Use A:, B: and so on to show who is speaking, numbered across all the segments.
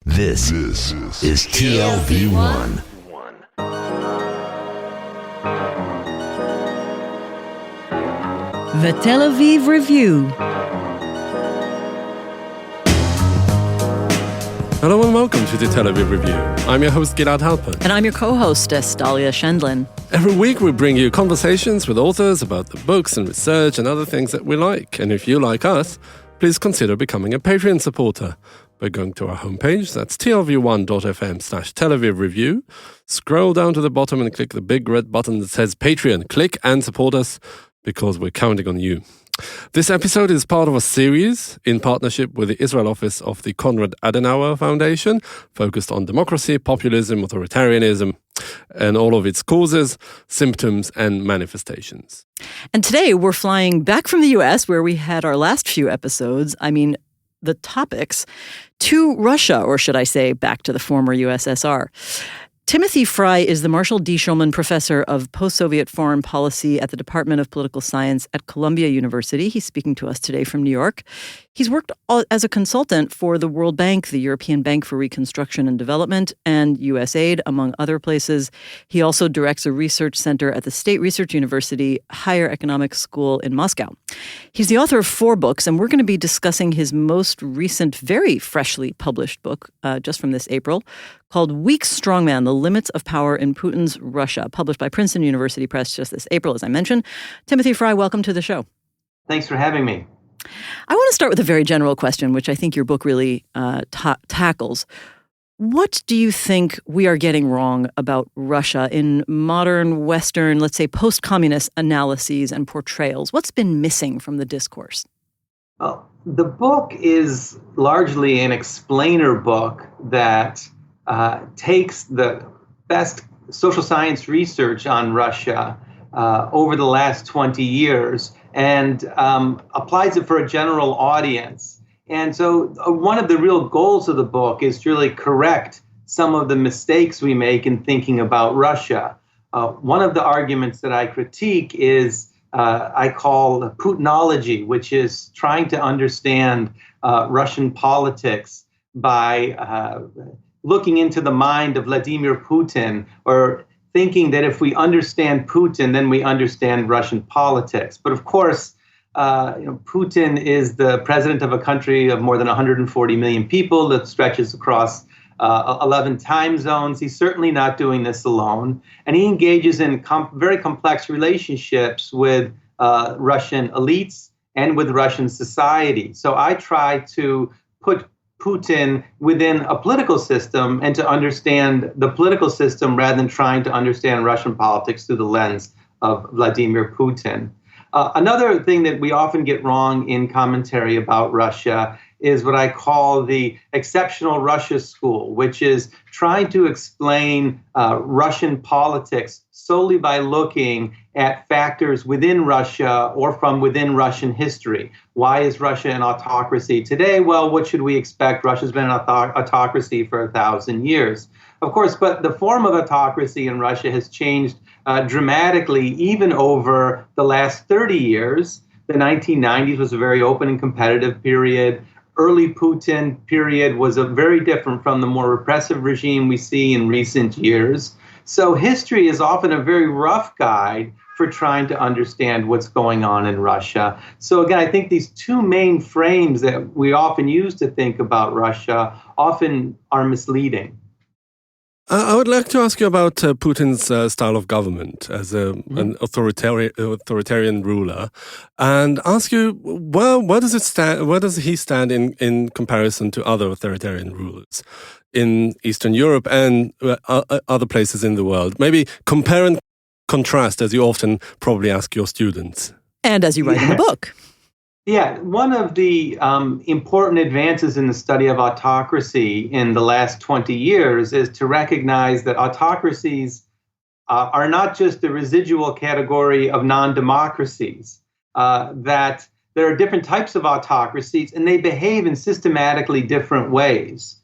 A: This is TLV1.
B: The Tel Aviv Review.
C: Hello and welcome to the Tel Aviv Review. I'm your host, Gilad Halpern.
B: And I'm your co-hostess, Dalia Shendlin.
C: Every week we bring you conversations with authors about the books and research and other things that we like. And if you like us, please consider becoming a Patreon supporter by going to our homepage. That's tlv1.fm/Tel Aviv Review. Scroll down to the bottom and click the big red button that says Patreon. Click and support us because we're counting on you. This episode is part of a series in partnership with the Israel office of the Konrad Adenauer Foundation, focused on democracy, populism, authoritarianism, and all of its causes, symptoms, and manifestations.
B: And today we're flying back from the U.S., where we had our last few episodes, the topics, to Russia, or should I say back to the former USSR. Timothy Fry is the Marshall D. Shulman Professor of Post-Soviet Foreign Policy at the Department of Political Science at Columbia University. He's speaking to us today from New York. He's worked as a consultant for the World Bank, the European Bank for Reconstruction and Development, and USAID, among other places. He also directs a research center at the State Research University Higher Economics School in Moscow. He's the author of 4 books, and we're going to be discussing his most recent, very freshly published book, just from this April, called Weak Strongman, The Limits of Power in Putin's Russia, published by Princeton University Press just this April, as I mentioned. Timothy Fry, welcome to the show.
D: Thanks for having me.
B: I want to start with a very general question, which I think your book really tackles. What do you think we are getting wrong about Russia in modern Western, let's say, post-communist analyses and portrayals? What's been missing from the discourse?
D: Well, the book is largely an explainer book that takes the best social science research on Russia over the last 20 years and applies it for a general audience. And so one of the real goals of the book is to really correct some of the mistakes we make in thinking about Russia. One of the arguments that I critique is I call Putinology, which is trying to understand Russian politics by looking into the mind of Vladimir Putin, or thinking that if we understand Putin, then we understand Russian politics. But of course, Putin is the president of a country of more than 140 million people that stretches across 11 time zones. He's certainly not doing this alone. And he engages in very complex relationships with Russian elites and with Russian society. So I try to put Putin within a political system and to understand the political system rather than trying to understand Russian politics through the lens of Vladimir Putin. Another thing that we often get wrong in commentary about Russia is what I call the exceptional Russia school, which is trying to explain Russian politics solely by looking at factors within Russia or from within Russian history. Why is Russia an autocracy today? Well, what should we expect? Russia's been an autocracy for 1,000 years. Of course, but the form of autocracy in Russia has changed dramatically, even over the last 30 years. The 1990s was a very open and competitive period. Early Putin period was very different from the more repressive regime we see in recent years. So history is often a very rough guide for trying to understand what's going on in Russia. So again, I think these two main frames that we often use to think about Russia often are misleading.
C: I would like to ask you about Putin's style of government as an authoritarian ruler, and ask you, where does he stand in comparison to other authoritarian rulers in Eastern Europe and other places in the world? Maybe compare and contrast, as you often probably ask your students.
B: And as you write in the book.
D: Yeah, one of the important advances in the study of autocracy in the last 20 years is to recognize that autocracies are not just the residual category of non-democracies, that there are different types of autocracies and they behave in systematically different ways.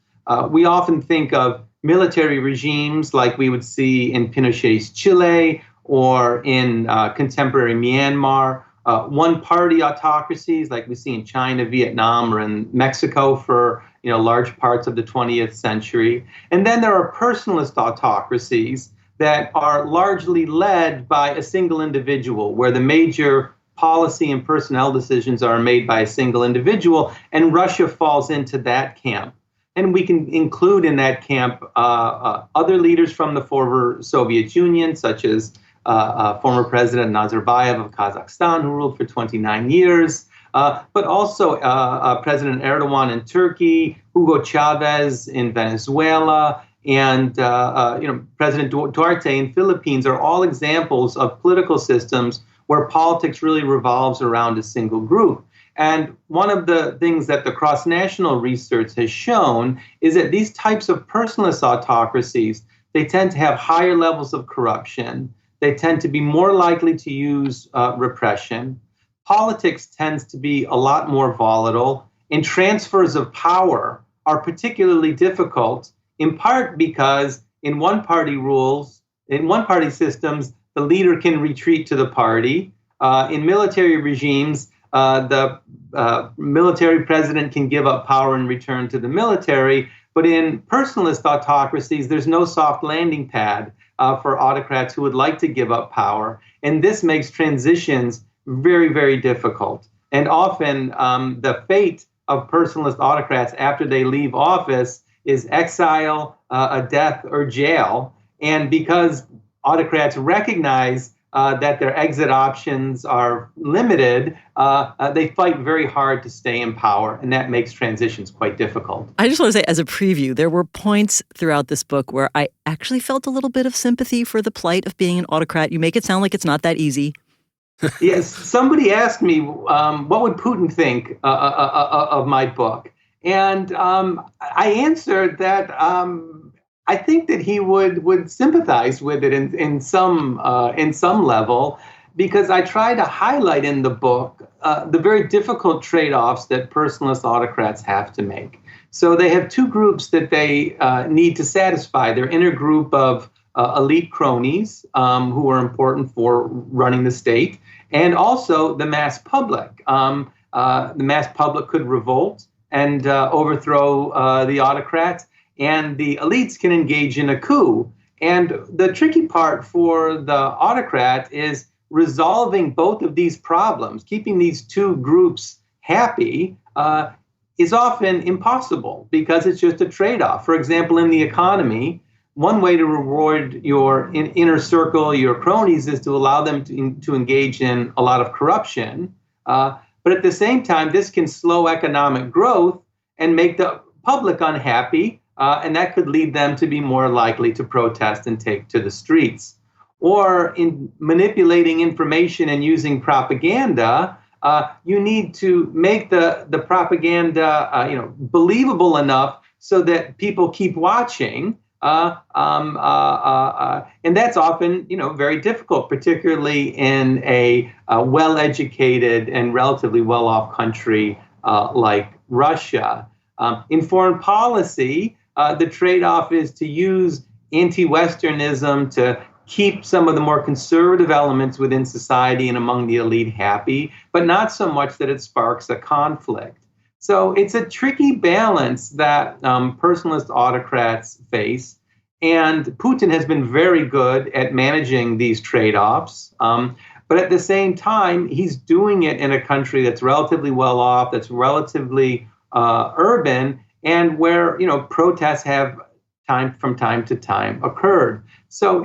D: We often think of military regimes like we would see in Pinochet's Chile or in contemporary Myanmar, one-party autocracies like we see in China, Vietnam, or in Mexico, for large parts of the 20th century. And then there are personalist autocracies that are largely led by a single individual, where the major policy and personnel decisions are made by a single individual, and Russia falls into that camp. And we can include in that camp other leaders from the former Soviet Union, such as former President Nazarbayev of Kazakhstan, who ruled for 29 years, but also President Erdogan in Turkey, Hugo Chavez in Venezuela, and President Duterte in Philippines are all examples of political systems where politics really revolves around a single group. And one of the things that the cross-national research has shown is that these types of personalist autocracies, they tend to have higher levels of corruption. They tend to be more likely to use repression. Politics tends to be a lot more volatile, and transfers of power are particularly difficult, in part because in one-party systems, the leader can retreat to the party. In military regimes, the military president can give up power and return to the military. But in personalist autocracies, there's no soft landing pad for autocrats who would like to give up power. And this makes transitions very, very difficult. And often the fate of personalist autocrats after they leave office is exile, a death, or jail. And because autocrats recognize that their exit options are limited, they fight very hard to stay in power, and that makes transitions quite difficult.
B: I just want to say, as a preview, there were points throughout this book where I actually felt a little bit of sympathy for the plight of being an autocrat. You make it sound like it's not that easy.
D: Yes, somebody asked me, what would Putin think of my book? And I answered that I think that he would sympathize with it in some level, because I try to highlight in the book the very difficult trade-offs that personalist autocrats have to make. So they have two groups that they need to satisfy: their inner group of elite cronies who are important for running the state, and also the mass public. The mass public could revolt and overthrow the autocrats, and the elites can engage in a coup. And the tricky part for the autocrat is resolving both of these problems. Keeping these two groups happy is often impossible, because it's just a trade-off. For example, in the economy, one way to reward your inner circle, your cronies, is to allow them to engage in a lot of corruption. But at the same time, this can slow economic growth and make the public unhappy, and that could lead them to be more likely to protest and take to the streets. Or in manipulating information and using propaganda, you need to make the propaganda believable enough so that people keep watching. And that's often, very difficult, particularly in a well-educated and relatively well-off country like Russia. In foreign policy, the trade-off is to use anti-Westernism to keep some of the more conservative elements within society and among the elite happy, but not so much that it sparks a conflict. So it's a tricky balance that personalist autocrats face. And Putin has been very good at managing these trade-offs. But at the same time, he's doing it in a country that's relatively well off, that's relatively urban, and where protests have from time to time occurred. So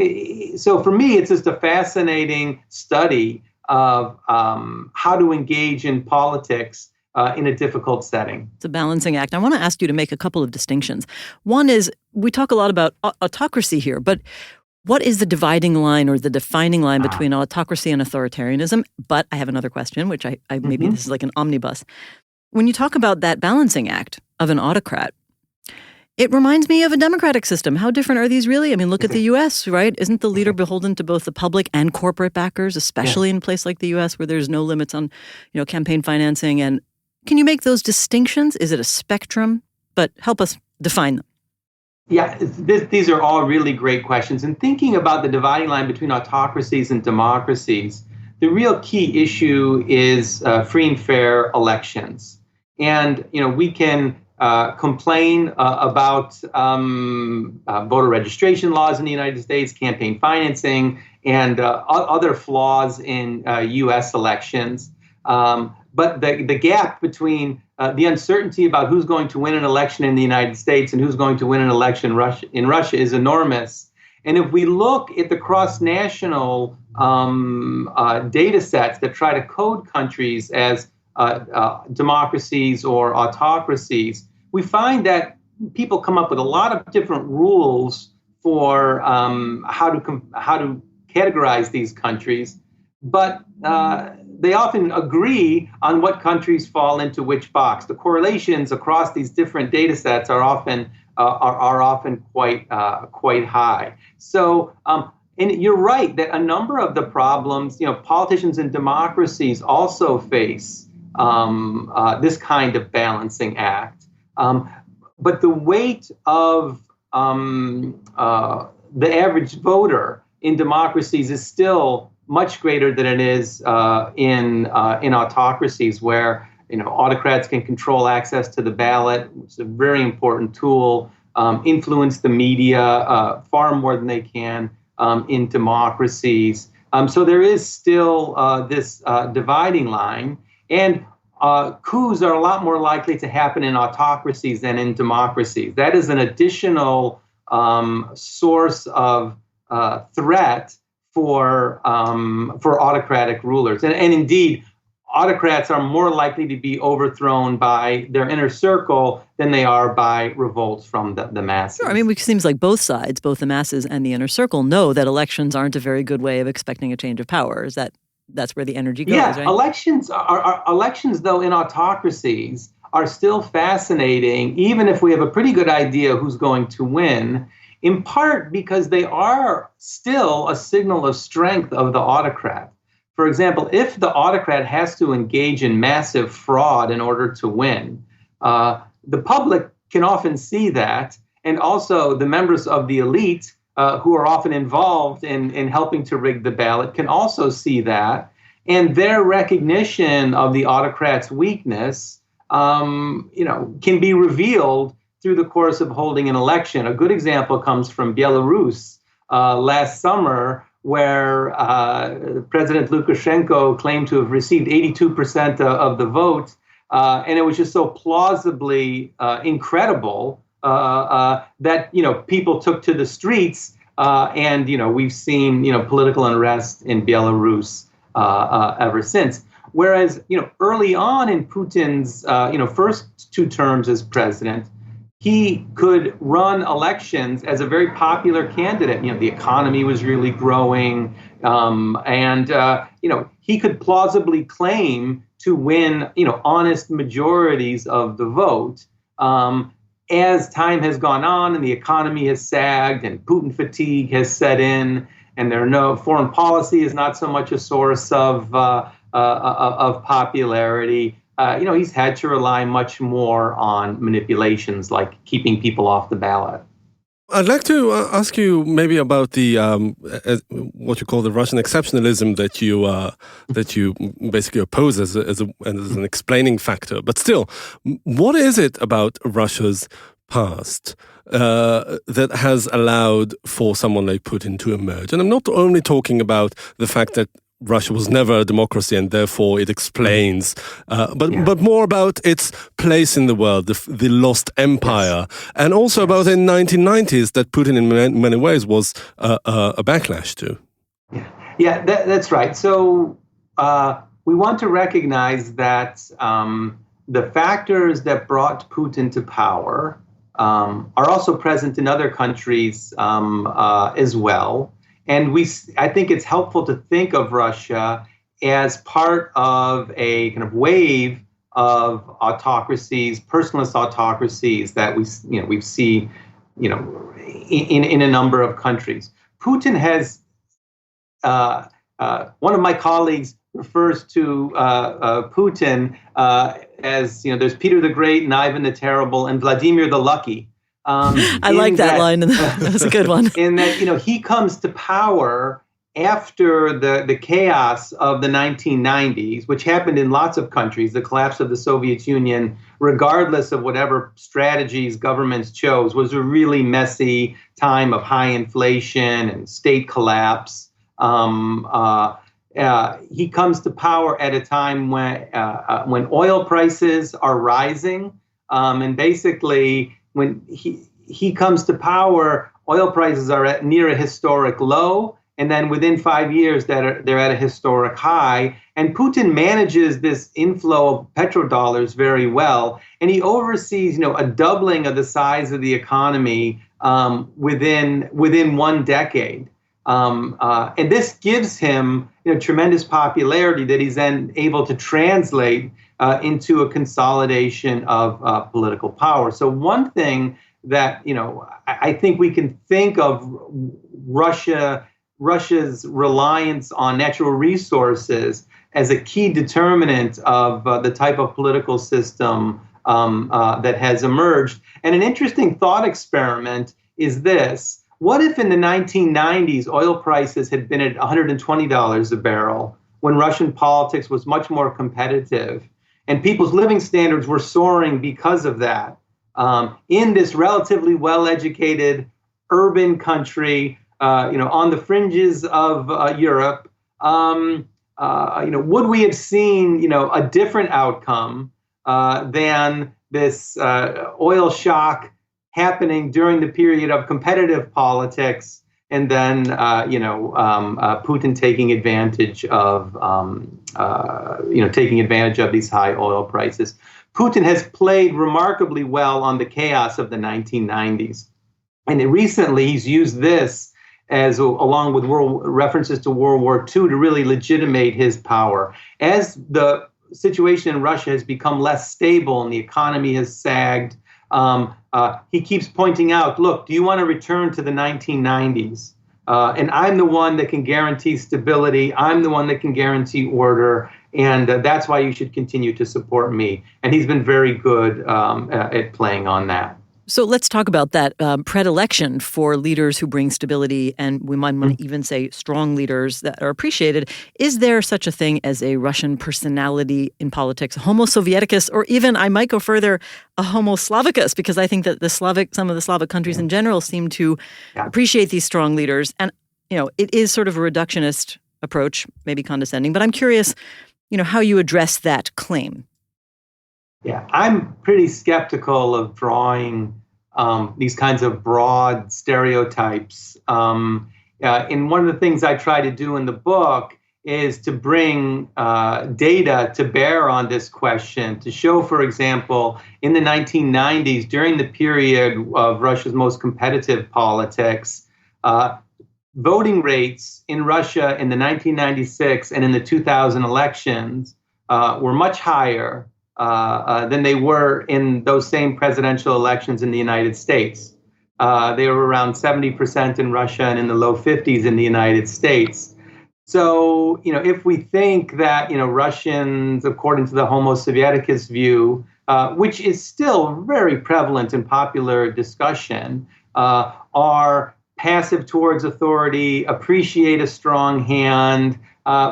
D: for me, it's just a fascinating study of how to engage in politics in a difficult setting.
B: It's a balancing act. I want to ask you to make a couple of distinctions. One is, we talk a lot about autocracy here, but what is the dividing line or the defining line between autocracy and authoritarianism? But I have another question, which I maybe this is like an omnibus. When you talk about that balancing act of an autocrat, it reminds me of a democratic system. How different are these really? I mean, look at the U.S., right? Isn't the leader beholden to both the public and corporate backers, especially in a place like the U.S. where there's no limits on, campaign financing? And can you make those distinctions? Is it a spectrum? But help us define them.
D: Yeah, these are all really great questions. And thinking about the dividing line between autocracies and democracies, the real key issue is free and fair elections. And, we can complain about voter registration laws in the United States, campaign financing, and other flaws in U.S. elections. But the gap between the uncertainty about who's going to win an election in the United States and who's going to win an election in Russia is enormous. And if we look at the cross-national data sets that try to code countries as democracies or autocracies, we find that people come up with a lot of different rules for how to categorize these countries, but they often agree on what countries fall into which box. The correlations across these different data sets are often quite high. So. And you're right that a number of the problems, politicians in democracies also face this kind of balancing act. But the weight of the average voter in democracies is still much greater than it is in autocracies, where autocrats can control access to the ballot, which is a very important tool, influence the media far more than they can in democracies. So there is still this dividing line, and coups are a lot more likely to happen in autocracies than in democracies. That is an additional source of threat for autocratic rulers, and indeed, autocrats are more likely to be overthrown by their inner circle than they are by revolts from the masses.
B: Sure. I mean, it seems like both sides, both the masses and the inner circle, know that elections aren't a very good way of expecting a change of power. Is that's where the energy goes, right?
D: Elections though, in autocracies are still fascinating, even if we have a pretty good idea who's going to win, in part because they are still a signal of strength of the autocrat. For example, if the autocrat has to engage in massive fraud in order to win, the public can often see that, and also the members of the elite who are often involved in helping to rig the ballot can also see that, and their recognition of the autocrat's weakness, can be revealed through the course of holding an election. A good example comes from Belarus last summer, where President Lukashenko claimed to have received 82% of the vote, and it was just so plausibly incredible that people took to the streets, and we've seen political unrest in Belarus ever since. Whereas early on in Putin's first two terms as president, he could run elections as a very popular candidate. The economy was really growing, and he could plausibly claim to win, honest majorities of the vote. As time has gone on and the economy has sagged and Putin fatigue has set in, and foreign policy is not so much a source of popularity. He's had to rely much more on manipulations like keeping people off the ballot.
C: I'd like to ask you maybe about the what you call the Russian exceptionalism that you basically oppose as an explaining factor. But still, what is it about Russia's past that has allowed for someone like Putin to emerge? And I'm not only talking about the fact that Russia was never a democracy and therefore it explains, but more about its place in the world, the lost empire, and also about the 1990s that Putin in many ways was a backlash to.
D: Yeah, that's right. So we want to recognize that the factors that brought Putin to power are also present in other countries as well. And I think it's helpful to think of Russia as part of a kind of wave of autocracies, personalist autocracies that we see, in a number of countries. Putin has, one of my colleagues refers to Putin as, there's Peter the Great and Ivan the Terrible and Vladimir the Lucky.
B: I like that line. That's a good one.
D: In that, he comes to power after the chaos of the 1990s, which happened in lots of countries, the collapse of the Soviet Union, regardless of whatever strategies governments chose, was a really messy time of high inflation and state collapse. He comes to power at a time when oil prices are rising, and basically when he comes to power, oil prices are at near a historic low. And then within 5 years, they're at a historic high. And Putin manages this inflow of petrodollars very well. And he oversees, a doubling of the size of the economy within 1 decade. And this gives him tremendous popularity that he's then able to translate into a consolidation of political power. So one thing that, I think we can think of Russia's reliance on natural resources as a key determinant of the type of political system that has emerged. And an interesting thought experiment is this. What if in the 1990s oil prices had been at $120 a barrel when Russian politics was much more competitive and people's living standards were soaring because of that? In this relatively well-educated urban country, on the fringes of Europe, would we have seen, a different outcome than this oil shock happening during the period of competitive politics, and then, Putin taking advantage of, these high oil prices? Putin has played remarkably well on the chaos of the 1990s, and recently he's used this as along with references to World War II to really legitimate his power. As the situation in Russia has become less stable and the economy has sagged, he keeps pointing out, look, do you want to return to the 1990s? And I'm the one that can guarantee stability. I'm the one that can guarantee order. And that's why you should continue to support me. And he's been very good at playing on that.
B: So let's talk about that predilection for leaders who bring stability, and we might want to even say strong leaders that are appreciated. Is there such a thing as a Russian personality in politics, a Homo Sovieticus, or even, I might go further, a Homo Slavicus? Because I think that some of the Slavic countries in general seem to appreciate these strong leaders. And, it is sort of a reductionist approach, maybe condescending, but I'm curious, how you address that claim.
D: Yeah, I'm pretty skeptical of drawing these kinds of broad stereotypes. And one of the things I try to do in the book is to bring data to bear on this question, to show, for example, in the 1990s, during the period of Russia's most competitive politics, voting rates in Russia in the 1996 and in the 2000 elections were much higher than they were in those same presidential elections in the United States. They were around 70% in Russia and in the low 50s in the United States. So, if we think that, Russians, according to the Homo Sovieticus view, which is still very prevalent in popular discussion, are passive towards authority, appreciate a strong hand,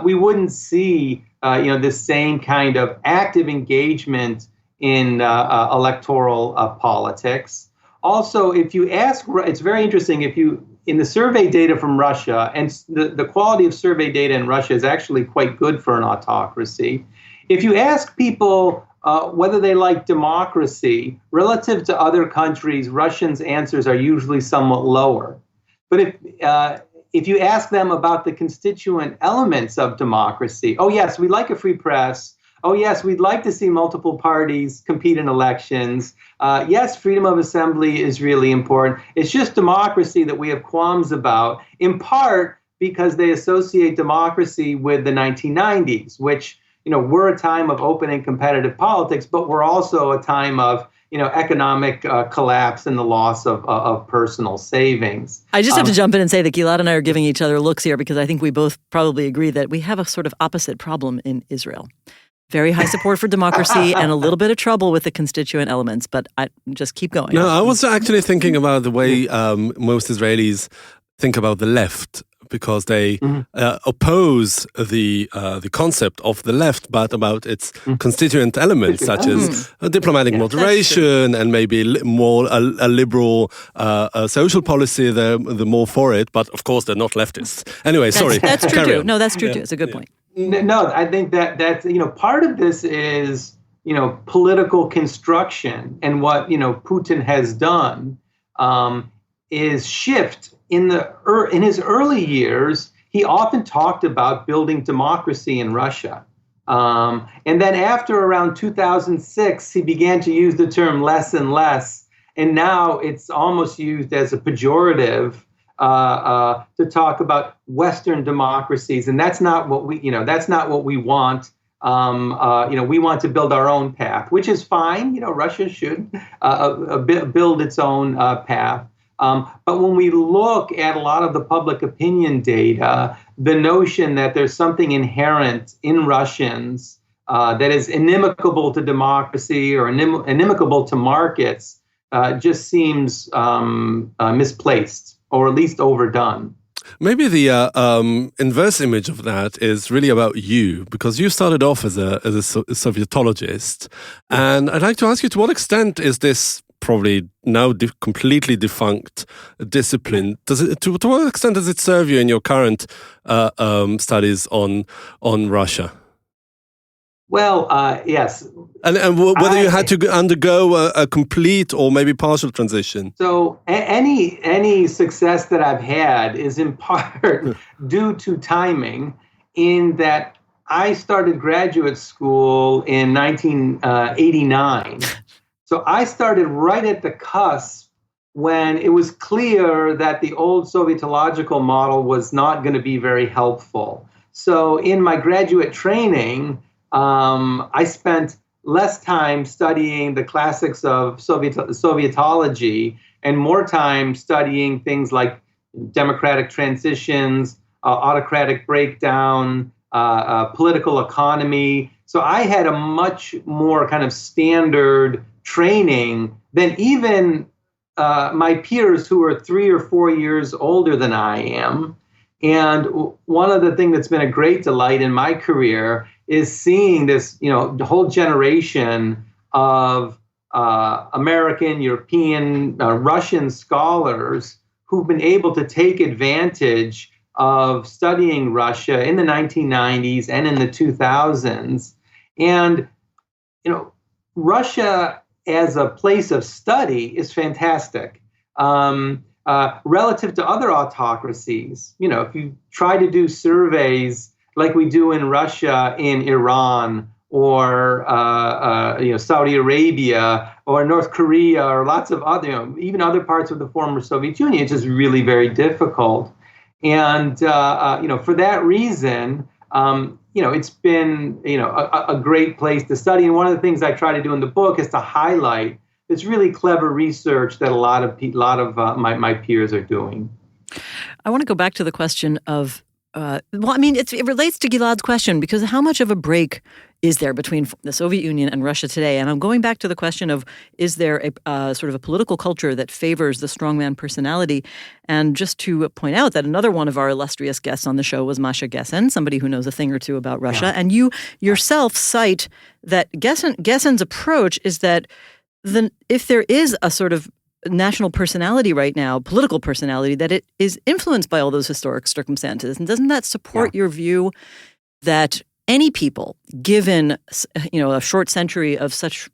D: we wouldn't see this same kind of active engagement in electoral politics. Also, if you ask, it's very interesting, in the survey data from Russia, and the quality of survey data in Russia is actually quite good for an autocracy. If you ask people whether they like democracy, relative to other countries, Russians' answers are usually somewhat lower. But if you ask them about the constituent elements of democracy, oh, yes, we like a free press. Oh, yes, we'd like to see multiple parties compete in elections. Yes, freedom of assembly is really important. It's just democracy that we have qualms about, in part because they associate democracy with the 1990s, which, were a time of open and competitive politics, but were also a time of economic collapse and the loss of personal savings.
B: I just have to jump in and say that Gilad and I are giving each other looks here because I think we both probably agree that we have a sort of opposite problem in Israel. Very high support for democracy and a little bit of trouble with the constituent elements, but I just keep going.
C: No, I was actually thinking about the way most Israelis think about the left, because they oppose the concept of the left, but about its constituent elements, such as diplomatic moderation and maybe more a liberal social policy. They're more for it, but of course they're not leftists. Anyway, sorry.
B: That's true too. No, that's true too. It's a good point.
D: No, I think that's part of this is political construction, and what Putin has done is shift in his early years. He often talked about building democracy in Russia, and then after around 2006, he began to use the term less and less, and now it's almost used as a pejorative to talk about Western democracies, and that's not what we want. We want to build our own path, which is fine. Russia should build its own path. But when we look at a lot of the public opinion data, the notion that there's something inherent in Russians that is inimical to democracy or inimical to markets just seems misplaced, or at least overdone.
C: Maybe the inverse image of that is really about you, because you started off as a Sovietologist, and I'd like to ask you, to what extent is this probably now completely defunct discipline? To what extent does it serve you in your current studies on Russia?
D: Well, yes.
C: And whether you had to undergo a complete or maybe partial transition.
D: So any success that I've had is in part due to timing, in that I started graduate school in 1989. So I started right at the cusp when it was clear that the old Sovietological model was not going to be very helpful. So in my graduate training, I spent less time studying the classics of Sovietology and more time studying things like democratic transitions, autocratic breakdown, political economy. So I had a much more kind of standard training than even my peers who are 3 or 4 years older than I am. And one of the things that's been a great delight in my career is seeing this, the whole generation of American, European, Russian scholars who've been able to take advantage of studying Russia in the 1990s and in the 2000s. And, Russia as a place of study is fantastic. Relative to other autocracies, if you try to do surveys like we do in Russia, in Iran, or Saudi Arabia, or North Korea, or lots of other, even other parts of the former Soviet Union, it's just really very difficult. And for that reason, it's been a great place to study. And one of the things I try to do in the book is to highlight this really clever research that a lot of my peers are doing.
B: I want to go back to the question of, it relates to Gilad's question, because how much of a break is there between the Soviet Union and Russia today? And I'm going back to the question of, is there a sort of a political culture that favors the strongman personality? And just to point out that another one of our illustrious guests on the show was Masha Gessen, somebody who knows a thing or two about Russia. Yeah. And you yourself cite that Gessen's approach is that if there is a sort of national personality right now, political personality, that it is influenced by all those historic circumstances. And doesn't that support your view that any people, given a short century of such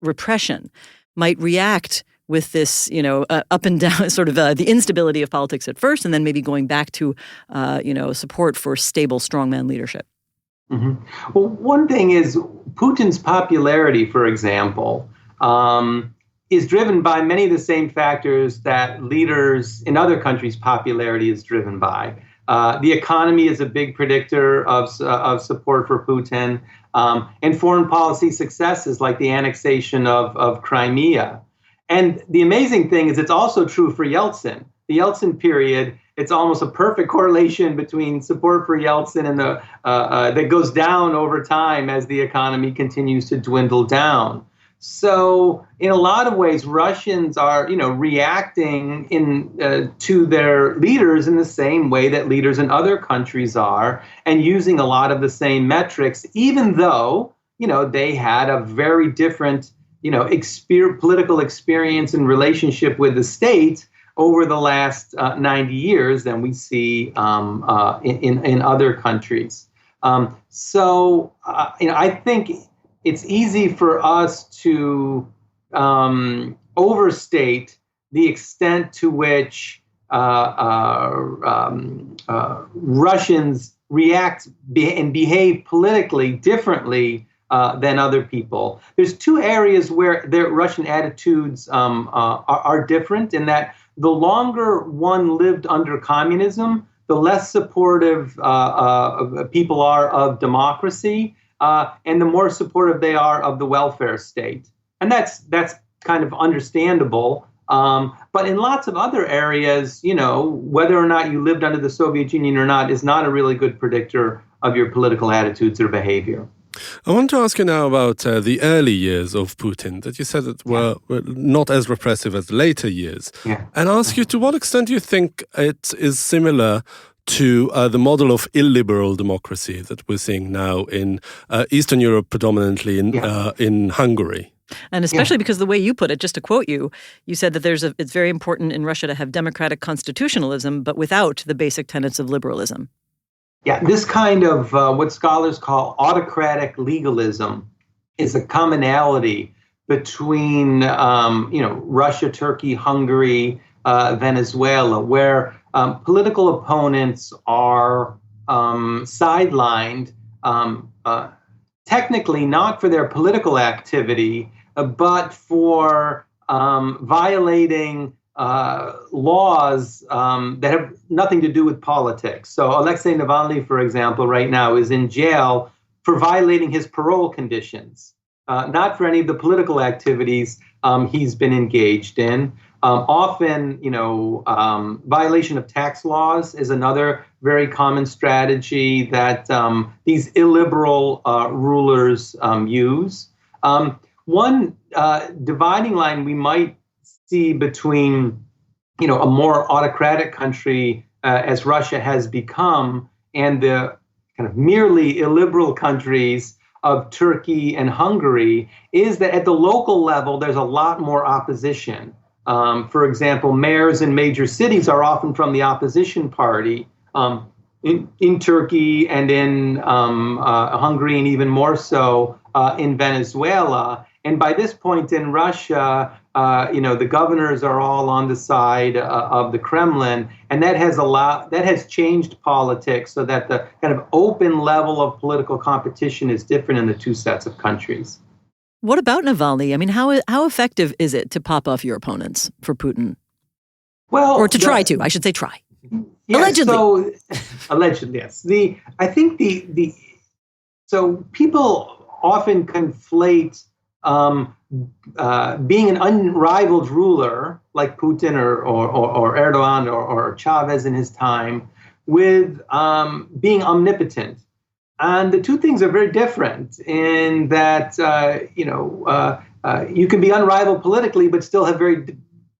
B: repression, might react with this, up and down, sort of the instability of politics at first, and then maybe going back to, support for stable strongman leadership?
D: Mm-hmm. Well, one thing is Putin's popularity, for example, is driven by many of the same factors that leaders in other countries' popularity is driven by. The economy is a big predictor of support for Putin, and foreign policy successes like the annexation of Crimea. And the amazing thing is it's also true for Yeltsin. The Yeltsin period, it's almost a perfect correlation between support for Yeltsin and that goes down over time as the economy continues to dwindle down. So in a lot of ways, Russians are, reacting to their leaders in the same way that leaders in other countries are, and using a lot of the same metrics, even though, they had a very different, political experience and relationship with the state over the last 90 years than we see in other countries. I think it's easy for us to overstate the extent to which Russians react and behave politically differently than other people. There's two areas where their Russian attitudes are different, in that the longer one lived under communism, the less supportive people are of democracy, and the more supportive they are of the welfare state. And that's kind of understandable. But in lots of other areas, whether or not you lived under the Soviet Union or not is not a really good predictor of your political attitudes or behavior.
C: I want to ask you now about the early years of Putin that you said that were not as repressive as later years.
D: Yeah.
C: And ask you, to what extent do you think it is similar to the model of illiberal democracy that we're seeing now in Eastern Europe, predominantly in Hungary?
B: And especially because the way you put it, just to quote you, you said that it's very important in Russia to have democratic constitutionalism, but without the basic tenets of liberalism.
D: Yeah, this kind of what scholars call autocratic legalism is a commonality between, Russia, Turkey, Hungary, Venezuela, where political opponents are sidelined, technically not for their political activity, but for violating laws that have nothing to do with politics. So Alexei Navalny, for example, right now is in jail for violating his parole conditions, not for any of the political activities he's been engaged in. Often, violation of tax laws is another very common strategy that these illiberal rulers use. One dividing line we might see between, a more autocratic country as Russia has become and the kind of merely illiberal countries of Turkey and Hungary is that at the local level, there's a lot more opposition. For example, mayors in major cities are often from the opposition party in Turkey and in Hungary, and even more so in Venezuela. And by this point in Russia, the governors are all on the side of the Kremlin, and that has changed politics so that the kind of open level of political competition is different in the two sets of countries.
B: What about Navalny? I mean, how effective is it to pop off your opponents for Putin?
D: Well,
B: or to try to, I should say try.
D: Yeah,
B: Allegedly.
D: So, allegedly, yes. So people often conflate being an unrivaled ruler like Putin or Erdogan or Chavez in his time with being omnipotent. And the two things are very different in that, you can be unrivaled politically, but still have very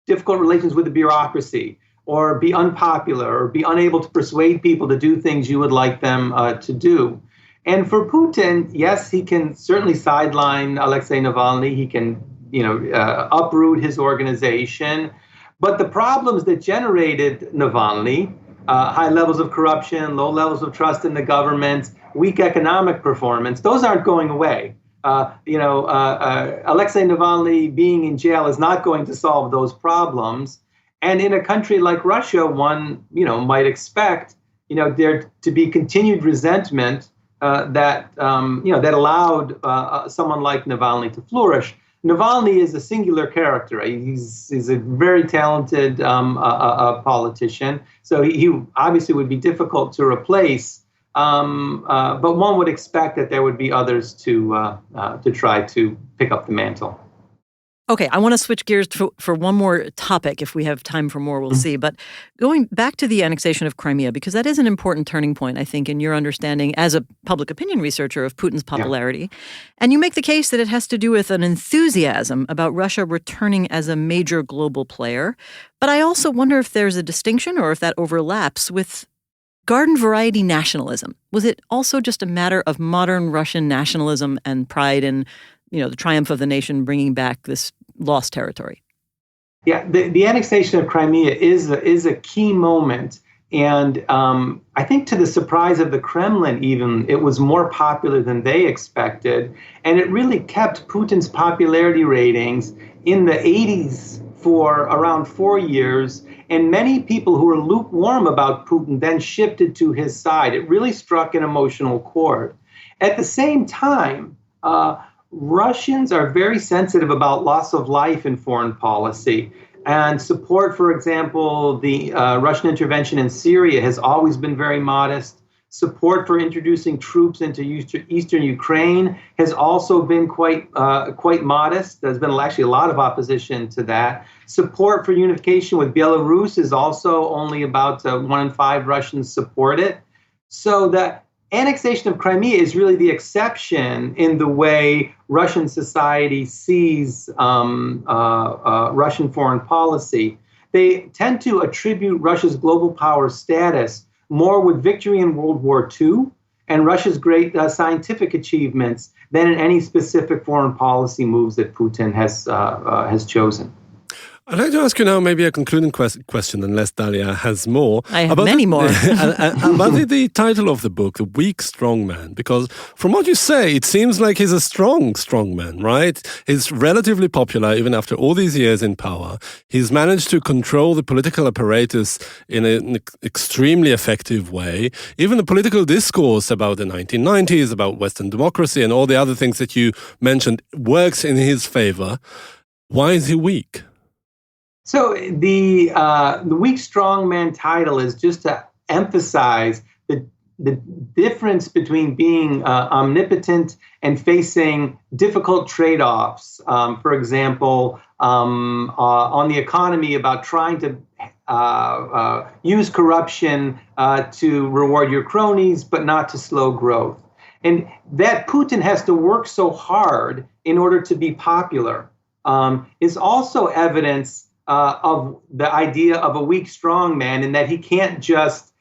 D: difficult relations with the bureaucracy, or be unpopular, or be unable to persuade people to do things you would like them to do. And for Putin, yes, he can certainly sideline Alexei Navalny. He can, uproot his organization. But the problems that generated Navalny, high levels of corruption, low levels of trust in the government, weak economic performance, those aren't going away. Alexei Navalny being in jail is not going to solve those problems. And in a country like Russia, one, might expect, there to be continued resentment that allowed someone like Navalny to flourish. Navalny is a singular character. He's a very talented politician, so he obviously would be difficult to replace. But one would expect that there would be others to try to pick up the mantle.
B: Okay, I want to switch gears for one more topic. If we have time for more, we'll see. But going back to the annexation of Crimea, because that is an important turning point, I think, in your understanding as a public opinion researcher of Putin's popularity. Yeah. And you make the case that it has to do with an enthusiasm about Russia returning as a major global player. But I also wonder if there's a distinction or if that overlaps with garden variety nationalism. Was it also just a matter of modern Russian nationalism and pride in the triumph of the nation bringing back this lost territory?
D: Yeah, the annexation of Crimea is a key moment. And I think to the surprise of the Kremlin even, it was more popular than they expected. And it really kept Putin's popularity ratings in the 80s for around 4 years. And many people who were lukewarm about Putin then shifted to his side. It really struck an emotional chord. At the same time, Russians are very sensitive about loss of life in foreign policy. And support, for example, the Russian intervention in Syria has always been very modest. Support for introducing troops into eastern Ukraine has also been quite modest. There's been actually a lot of opposition to that. Support for unification with Belarus is also only about 1 in 5 Russians support it. So that annexation of Crimea is really the exception in the way Russian society sees Russian foreign policy. They tend to attribute Russia's global power status more with victory in World War II and Russia's great scientific achievements than in any specific foreign policy moves that Putin has chosen.
C: I'd like to ask you now maybe a concluding question, unless Dalia has more.
B: I have many more.
C: About the title of the book, The Weak Strong Man, because from what you say, it seems like he's a strong man, right? He's relatively popular even after all these years in power. He's managed to control the political apparatus in an extremely effective way. Even the political discourse about the 1990s, about Western democracy and all the other things that you mentioned works in his favor. Why is he weak?
D: So the weak strong man title is just to emphasize the difference between being omnipotent and facing difficult trade-offs. For example, on the economy, about trying to use corruption to reward your cronies, but not to slow growth. And that Putin has to work so hard in order to be popular is also evidence of the idea of a weak, strong man, and that he can't just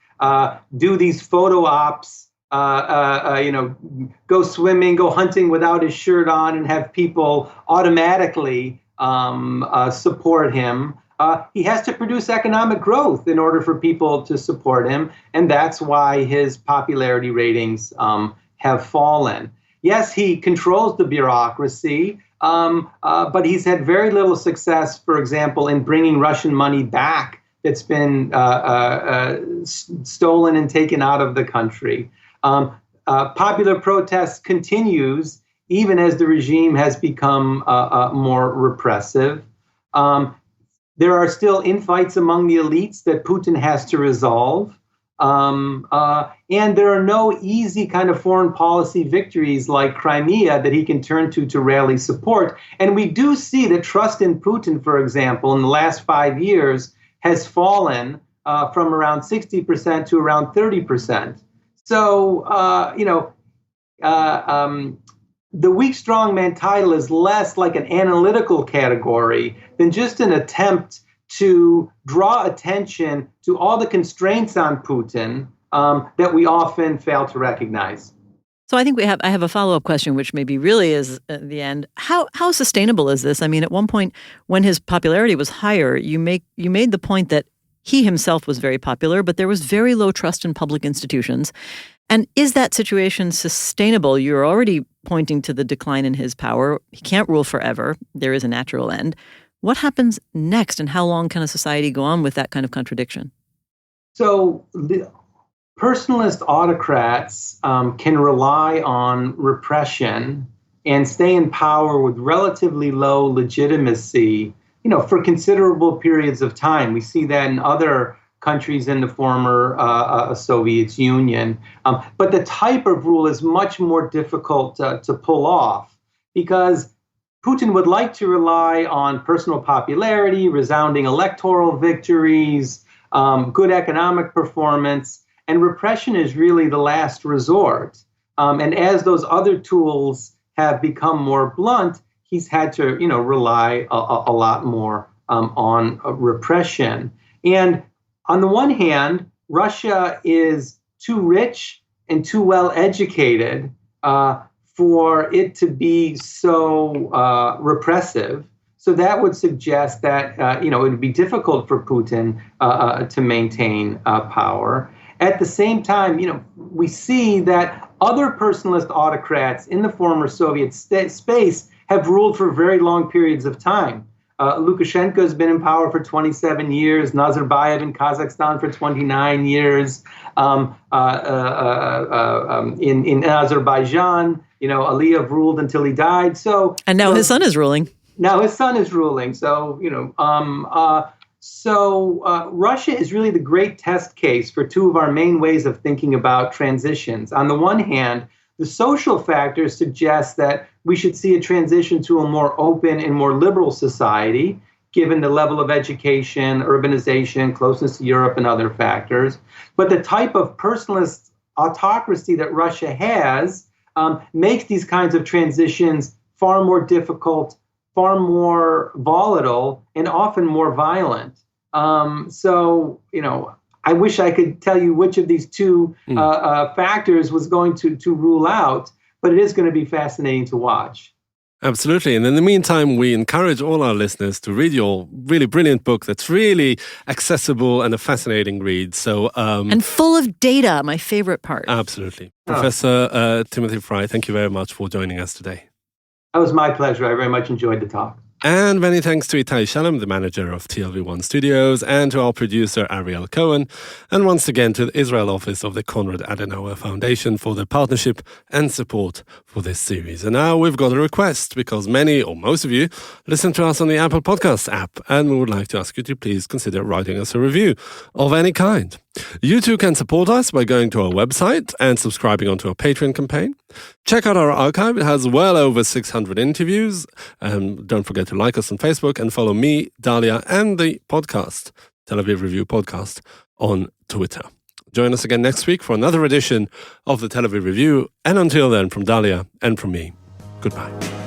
D: do these photo ops, go swimming, go hunting without his shirt on, and have people automatically support him. He has to produce economic growth in order for people to support him, and that's why his popularity ratings have fallen. Yes, he controls the bureaucracy. But he's had very little success, for example, in bringing Russian money back that's been stolen and taken out of the country. Popular protest continues even as the regime has become more repressive. There are still infights among the elites that Putin has to resolve. And there are no easy kind of foreign policy victories like Crimea that he can turn to rally support. And we do see that trust in Putin, for example, in the last 5 years has fallen from around 60% to around 30%. So, the weak strongman title is less like an analytical category than just an attempt to draw attention to all the constraints on Putin that we often fail to recognize.
B: So I think I have a follow-up question, which maybe really is at the end. How sustainable is this? I mean, at one point when his popularity was higher, you made the point that he himself was very popular, but there was very low trust in public institutions. And is that situation sustainable? You're already pointing to the decline in his power. He can't rule forever. There is a natural end. What happens next, and how long can a society go on with that kind of contradiction?
D: So the personalist autocrats can rely on repression and stay in power with relatively low legitimacy, for considerable periods of time. We see that in other countries in the former Soviet Union. But the type of rule is much more difficult to pull off because Putin would like to rely on personal popularity, resounding electoral victories, good economic performance, and repression is really the last resort. And as those other tools have become more blunt, he's had to, rely a lot more on repression. And on the one hand, Russia is too rich and too well educated for it to be so repressive. So that would suggest that it would be difficult for Putin to maintain power. At the same time, we see that other personalist autocrats in the former Soviet space have ruled for very long periods of time. Lukashenko has been in power for 27 years, Nazarbayev in Kazakhstan for 29 years. In Azerbaijan, Aliyev ruled until he died.
B: And now his son is ruling.
D: Now his son is ruling. So Russia is really the great test case for two of our main ways of thinking about transitions. On the one hand, the social factors suggest that we should see a transition to a more open and more liberal society, given the level of education, urbanization, closeness to Europe, and other factors. But the type of personalist autocracy that Russia has makes these kinds of transitions far more difficult, far more volatile, and often more violent. I wish I could tell you which of these two factors was going to rule out, but it is going to be fascinating to watch.
C: Absolutely. And in the meantime, we encourage all our listeners to read your really brilliant book that's really accessible and a fascinating read. So
B: and full of data, my favorite part.
C: Absolutely. Professor Timothy Fry, thank you very much for joining us today.
D: That was my pleasure. I very much enjoyed the talk.
C: And many thanks to Itai Shalom, the manager of TLV1 Studios, and to our producer Ariel Cohen, and once again to the Israel office of the Konrad Adenauer Foundation for the partnership and support for this series. And now we've got a request, because many or most of you listen to us on the Apple Podcasts app, and we would like to ask you to please consider writing us a review of any kind. You too can support us by going to our website and subscribing onto our Patreon campaign. Check out our archive. It has well over 600 interviews. Don't forget to like us on Facebook and follow me, Dalia, and the podcast, Tel Aviv Review Podcast, on Twitter. Join us again next week for another edition of the Tel Aviv Review. And until then, from Dalia and from me, goodbye.